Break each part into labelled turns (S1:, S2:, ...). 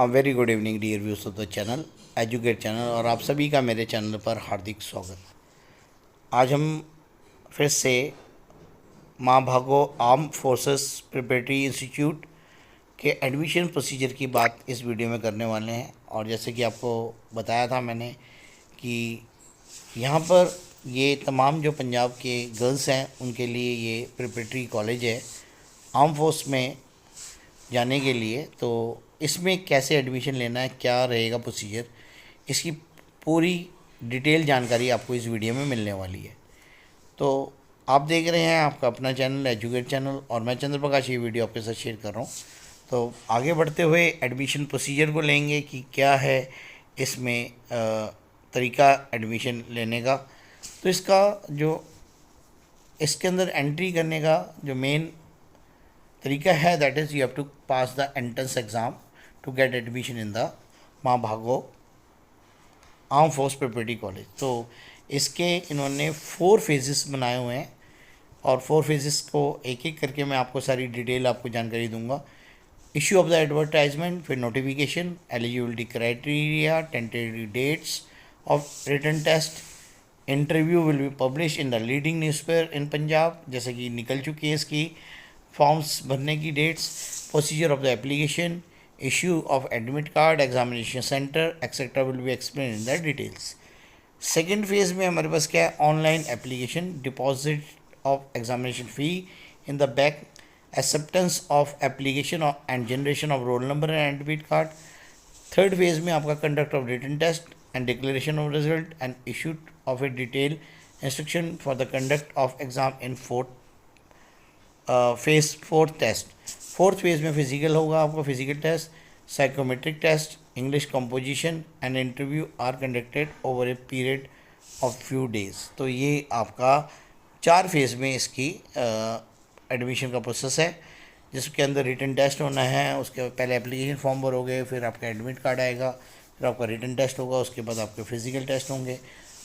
S1: Very good evening dear viewers of the channel educate channel और आप सभी का मेरे चैनल पर हार्दिक स्वागत। आज हम फिर से माँ Bhago arm forces preparatory institute के एडमिशन प्रोसीजर की बात इस वीडियो में करने वाले हैं। और जैसे कि आपको बताया था मैंने कि यहाँ पर ये तमाम जो पंजाब के गर्ल्स हैं उनके लिए ये प्रिपरेटरी कॉलेज है आर्म फोर्स में जाने के लिए। तो इसमें कैसे एडमिशन लेना है, क्या रहेगा प्रोसीजर, इसकी पूरी डिटेल जानकारी आपको इस वीडियो में मिलने वाली है। तो आप देख रहे हैं आपका अपना चैनल एजुकेट चैनल और मैं चंद्र प्रकाश ये वीडियो आपके साथ शेयर कर रहा हूँ। तो आगे बढ़ते हुए एडमिशन प्रोसीजर को लेंगे कि क्या है इसमें तरीका एडमिशन लेने का। तो इसके अंदर एंट्री करने का जो मेन तरीका है that is you have to pass the entrance exam to get admission in the Mai Bhago arm force preparatory college. तो इसके इन्होंने 4 फेजेस बनाए हुए हैं और 4 फेजेस को एक एक करके मैं आपको सारी डिटेल आपको जानकारी दूंगा। इशू ऑफ द एडवर्टाइजमेंट, फिर notification, eligibility criteria, tentative dates of written test, interview will be publish in the leading newspaper in Punjab, जैसे कि निकल चुकी है इसकी फॉर्म्स भरने की dates, procedure of the application, issue of admit card, examination centre etcetera will be explain in the details. Second phase में हमारे पास क्या है, online application, deposit of examination fee in the back, acceptance of application and generation of roll number and admit card. Third phase में आपका conduct of written test and declaration of result and issue of a detail instruction for the conduct of exam in phase 4 test. Fourth phase में physical होगा आपका, physical test, psychometric test, English composition and interview are conducted over a period of few days. तो ये आपका 4 phase में इसकी admission का process है, जिसके अंदर रिटन टेस्ट होना है, उसके पहले एप्लीकेशन फॉर्म भरोगे, फिर आपका एडमिट कार्ड आएगा, फिर आपका रिटन टेस्ट होगा, उसके बाद आपके फिजिकल टेस्ट होंगे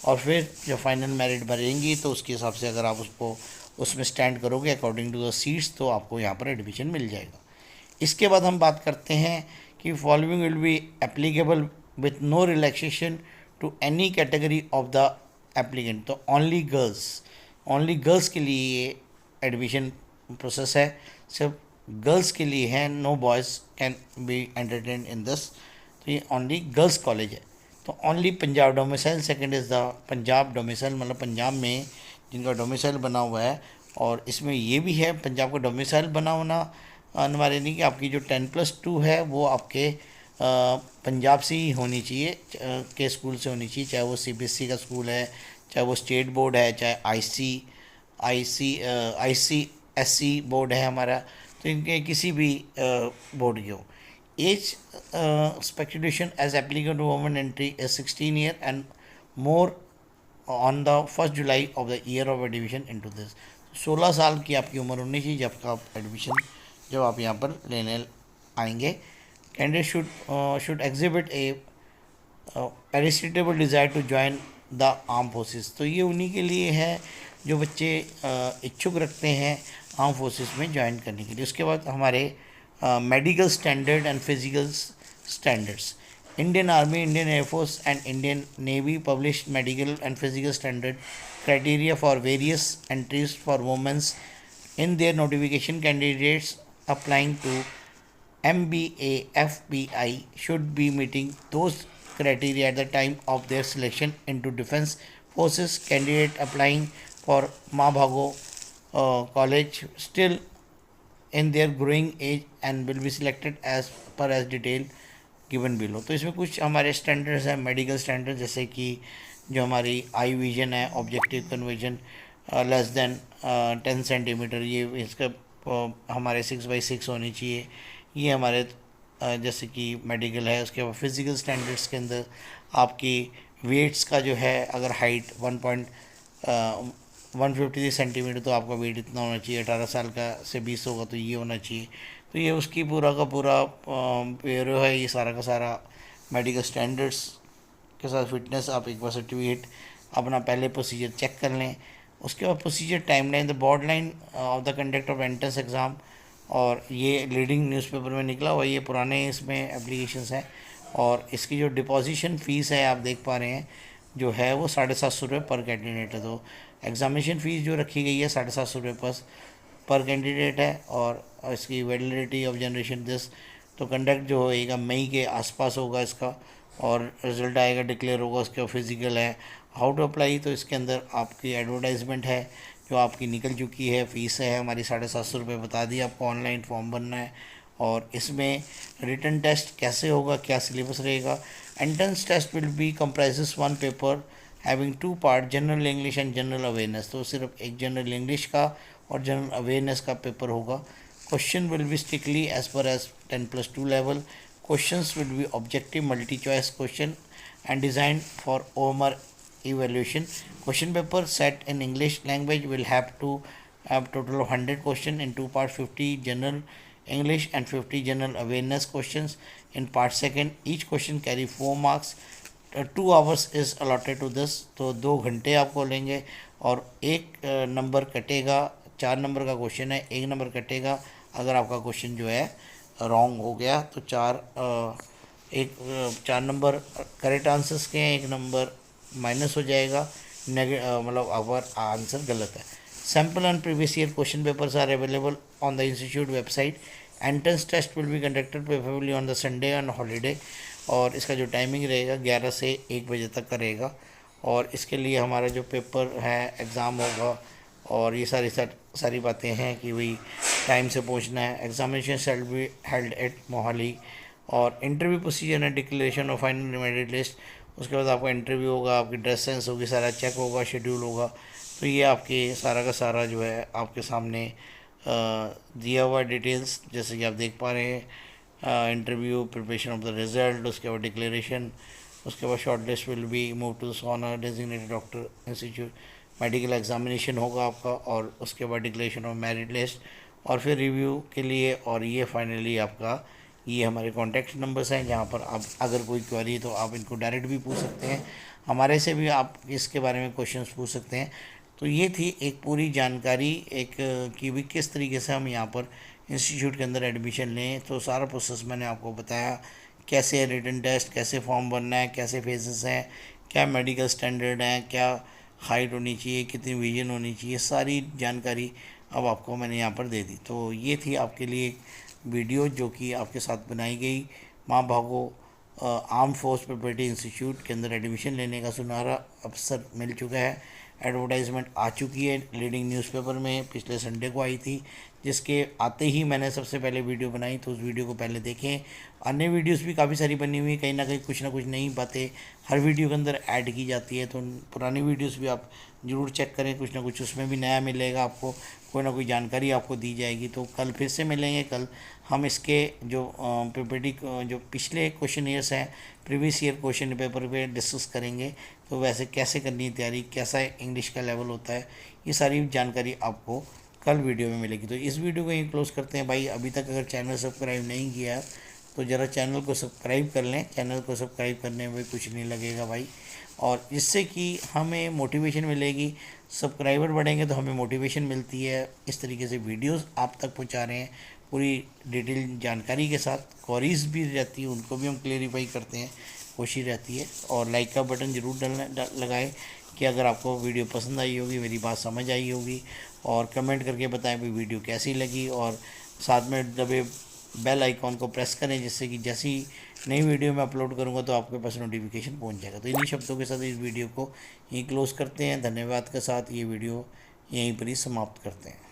S1: और फिर जब फाइनल मेरिट भरेंगी तो उसके हिसाब से अगर आप उसमें स्टैंड करोगे अकॉर्डिंग टू द सीट्स तो आपको यहाँ पर एडमिशन मिल जाएगा। इसके बाद हम बात करते हैं कि following will be applicable with no relaxation to any category of the applicant. तो ओनली गर्ल्स के लिए ये एडमिशन प्रोसेस है, सिर्फ गर्ल्स के लिए है, no boys can be entertain in this. तो ये ओनली गर्ल्स कॉलेज है। तो only Punjab domicile, second is the Punjab domicile, मतलब पंजाब में जिनका डोमिसाइल बना हुआ है। और इसमें ये भी है पंजाब का डोमिसाइल बना होना अनिवार्य नहीं कि आपकी जो 10+2 है वो आपके पंजाब से ही होनी चाहिए, के स्कूल से होनी चाहिए, चाहे वो CBSE का स्कूल है, चाहे वो स्टेट बोर्ड है, चाहे ICSE बोर्ड है हमारा, तो इनके किसी भी बोर्ड के हो। Age speculation age applicant women entry is 16 year and more on the 1 July of the year of admission into this. 16 साल की आपकी उम्र होनी चाहिए जब आप यहाँ पर लेने आएंगे। Candidate should exhibit a perceptible desire to join the arm forces. तो ये उन्हीं के लिए है जो बच्चे इच्छुक रखते हैं आर्म फोर्सेस में ज्वाइन करने के लिए। उसके बाद हमारे medical standard and physical standards, Indian Army, Indian Air Force and Indian Navy published medical and physical standard criteria for various entries for women in their notification. Candidates applying to MBA FBI should be meeting those criteria at the time of their selection into defense forces. Candidate applying for Mabhago college still in their growing age and will be selected as per as detailed given below. तो इसमें कुछ हमारे standards हैं, medical standard, जैसे कि जो हमारी eye vision है, objective conversion less than 10 centimetre, ये इसका हमारे 6/6 होनी चाहिए, ये हमारे जैसे कि मेडिकल है। उसके बाद फिज़िकल स्टैंडर्ड्स के अंदर आपकी वेट्स का जो है, अगर हाइट 153 सेंटीमीटर तो आपका वेट इतना होना चाहिए, 18 साल का से 20 होगा तो ये होना चाहिए। तो ये उसकी पूरा का पूरा ब्यूरो है, ये सारा का सारा मेडिकल स्टैंडर्ड्स के साथ फिटनेस। आप एक बार सर्टिफिकेट अपना पहले प्रोसीजर चेक कर लें। उसके बाद procedure timeline, the broad line of the conduct of entrance exam और ये लीडिंग न्यूज़पेपर में निकला हुआ, ये पुराने इसमें एप्लीकेशंस हैं। और इसकी जो डिपॉजिशन फ़ीस है आप देख पा रहे हैं जो है वो 750 रुपये पर कैंडिडेट है। तो एग्ज़ामिनेशन फ़ीस जो रखी गई है 750 रुपये पर कैंडिडेट है। और इसकी वैलिडिटी ऑफ जनरेशन दिस, तो कंडक्ट जो होएगा मई के आसपास होगा इसका, और रिज़ल्ट आएगा डिक्लेयर होगा उसके। फिज़िकल है हाउ टू अप्लाई, तो इसके अंदर आपकी एडवर्टाइजमेंट है जो आपकी निकल चुकी है। फ़ीस है हमारी 750 रुपये बता दी आपको, ऑनलाइन फॉर्म भरना है। और इसमें रिटन टेस्ट कैसे होगा, क्या सिलेबस रहेगा। Entrance test will be comprises one paper having two part, general English and general awareness. तो सिर्फ एक जनरल इंग्लिश का और जनरल अवेयरनेस का पेपर होगा। Question will be strictly as per as 10+2 level. Questions will be objective multi choice question and designed for OMR evaluation. Question paper set in English language will have to have total of 100 question in two parts, 50 general English and 50 general awareness questions in part second. Each question carry 4 marks. 2 hours is allotted to this. तो 2 घंटे आपको लेंगे और एक number कटेगा। 4 number का question है, एक नंबर कटेगा अगर आपका क्वेश्चन जो है रॉन्ग हो गया। तो 4 नंबर करेक्ट आंसर्स के हैं, एक नंबर माइनस हो जाएगा मतलब अगर आंसर गलत है। Sample and previous year question papers are available on the institute website. Entrance test will be conducted preferably on the Sunday and holiday. और इसका जो टाइमिंग रहेगा 11 से 1 बजे तक का रहेगा। और इसके लिए हमारा जो पेपर है एग्ज़ाम होगा और ये सारी बातें हैं कि भाई टाइम से पहुंचना है। Examination shall be held at Mohali. और interview procedure and declaration of final merit list, उसके बाद आपका इंटरव्यू होगा, आपकी ड्रेस सेंस होगी, सारा चेक होगा, शेड्यूल होगा। तो ये आपके सारा का सारा जो है आपके सामने दिया हुआ डिटेल्स जैसे कि आप देख पा रहे हैं। Interview, preparation of the result, उसके बाद डिक्लेरेशन, उसके बाद short list will be move to on a designated doctor institute. Medical examination होगा आपका और उसके बाद डिक्लेरेशन ऑफ मेरिट लिस्ट और फिर रिव्यू के लिए। और ये फाइनली आपका ये हमारे कॉन्टैक्ट नंबर्स हैं जहाँ पर आप अगर कोई क्वेरी तो आप इनको डायरेक्ट भी पूछ सकते हैं, हमारे से भी आप इसके बारे में क्वेश्चंस पूछ सकते हैं। तो ये थी एक पूरी जानकारी एक कि भी किस तरीके से हम यहाँ पर इंस्टीट्यूट के अंदर एडमिशन लें। तो सारा प्रोसेस मैंने आपको बताया, कैसे है रिटन टेस्ट, कैसे फॉर्म भरना है, कैसे फेजेस हैं, क्या मेडिकल स्टैंडर्ड हैं, क्या हाइट होनी चाहिए, कितनी विजन होनी चाहिए, सारी जानकारी अब आपको मैंने यहाँ पर दे दी। तो ये थी आपके लिए वीडियो जो कि आपके साथ बनाई गई। माँ Bhago arm force preparatory institute के अंदर एडमिशन लेने का सुनहरा अवसर मिल चुका है। एडवर्टाइजमेंट आ चुकी है लीडिंग न्यूज़पेपर में, पिछले संडे को आई थी, जिसके आते ही मैंने सबसे पहले वीडियो बनाई। तो उस वीडियो को पहले देखें। अन्य वीडियोस भी काफ़ी सारी बनी हुई, कहीं ना कुछ नई बातें हर वीडियो के अंदर ऐड की जाती है। तो पुरानी वीडियोस भी आप ज़रूर चेक करें, कुछ ना कुछ उसमें भी नया मिलेगा आपको, कोई ना कोई जानकारी आपको दी जाएगी। तो कल फिर से मिलेंगे। कल हम इसके जो प्रिपरेटरी जो पिछले क्वेश्चन ईयर्स हैं, प्रीवियस ईयर क्वेश्चन पेपर पे डिस्कस करेंगे। तो वैसे कैसे करनी है तैयारी, कैसा इंग्लिश का लेवल होता है, ये सारी जानकारी आपको कल वीडियो में मिलेगी। तो इस वीडियो को यहीं क्लोज करते हैं भाई। अभी तक अगर चैनल सब्सक्राइब नहीं किया तो ज़रा चैनल को सब्सक्राइब कर लें। चैनल को सब्सक्राइब करने में कुछ नहीं लगेगा भाई, और इससे कि हमें मोटिवेशन मिलेगी। सब्सक्राइबर बढ़ेंगे तो हमें मोटिवेशन मिलती है। इस तरीके से वीडियोस आप तक पहुंचा रहे हैं पूरी डिटेल जानकारी के साथ। क्वेरीज भी रहती है, उनको भी हम क्लेरिफाई करते हैं, कोशिश रहती है। और लाइक का बटन ज़रूर लगाएं कि अगर आपको वीडियो पसंद आई होगी, मेरी बात समझ आई होगी। और कमेंट करके बताएं भी वीडियो कैसी लगी, और साथ में दबे बेल आइकॉन को प्रेस करें जिससे कि जैसी नई वीडियो मैं अपलोड करूंगा तो आपके पास नोटिफिकेशन पहुंच जाएगा। तो इन्हीं शब्दों के साथ इस वीडियो को यहीं क्लोज़ करते हैं। धन्यवाद के साथ ये वीडियो यहीं पर ही समाप्त करते हैं।